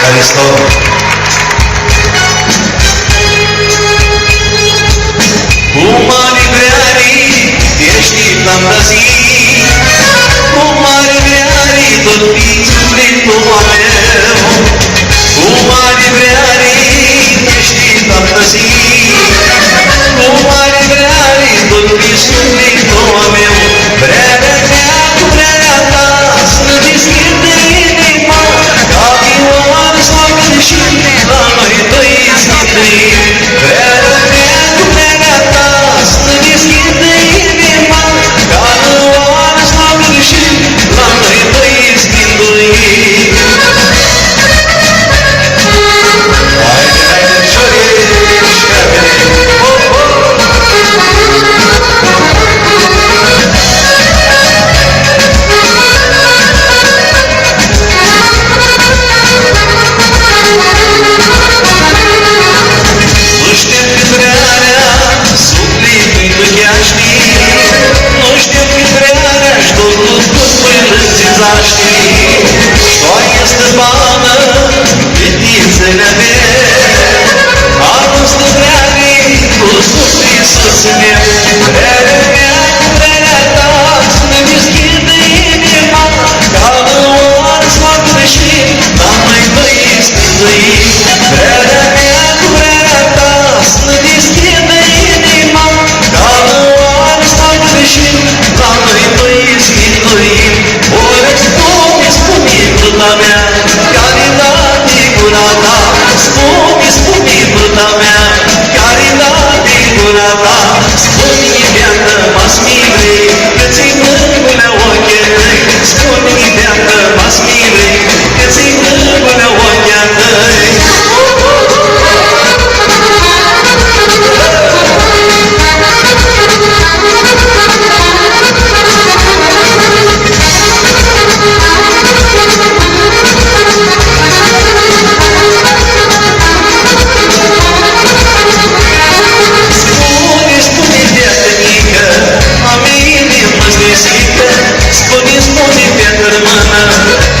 Hristos. Cu mari vreari ești fantazii, cu mari vreari tot fiți sufletul meu. Cu mari vreari ești fantazii, cu mari vreari tot fiți sufletul meu. Vrearea mea cu vrearea ta să deschide inima, ca vioară soară și la noi doi zidui. Vrearea mea cu vrearea ta să deschide inima, ca vioară soară și la noi doi zidui. Haide, șorici, nu știu cât vrearea sufletului tu chiar știi, nu știu cât vrearea și totul tot voi lățizaști. Ștoaie stăpană, fetițele mele, arustă vreare cu suflet soțul meu. Vrearea mea cu vrearea ta să-mi deschidă inima, ca vioară soară și la noi doi zidui. Vrearea mea cu vrearea ta să-mi deschidă inima, ca vioară soară și la noi doi zidui. Ori spune, bruta mea, care-i dat-i gura ta? Spune, bruta mea, care-i dat-i gura ta? Spune-i beată, masmilei, că ți-i mângulea ochii tăi. Spune-i beată, masmilei, că ți-i mângulea ochii tăi. Spune, beată mică, a mea inimă zdesită. Spune, beată rămână,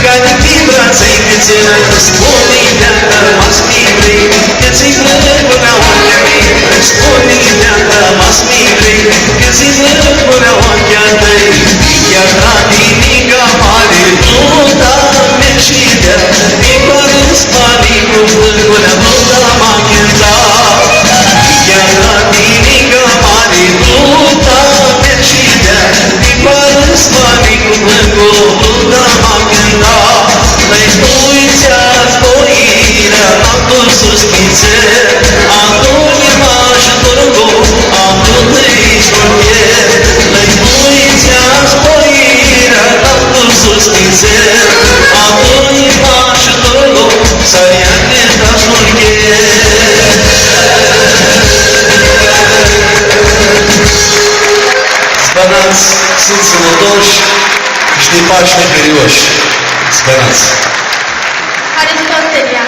care din brațe-i te țină. Spune, beată, masmilei, că ți-i mângulea ochii mei. Spune, beată, masmilei, că ți-i mângulea ochii tăi. Chiar tratiniga mare, bruta mea și dea, din care spanii cu mângulea bruta m-a cântat. Chiar tratiniga mare, bruta mea și dea, din care spanii cu mângulea bruta m-a cântat. Lăi uiți-ați boirea, am dus sus chințe, atunci m-aș turgo, atunci șorghe. Lăi uiți-ați boirea, am dus sus chințe, atunci m-aș turgo, să-i aneta șorghe. Spănați, sunt sănătoși și de Paște ferioși. Spănați! Hristos te ia!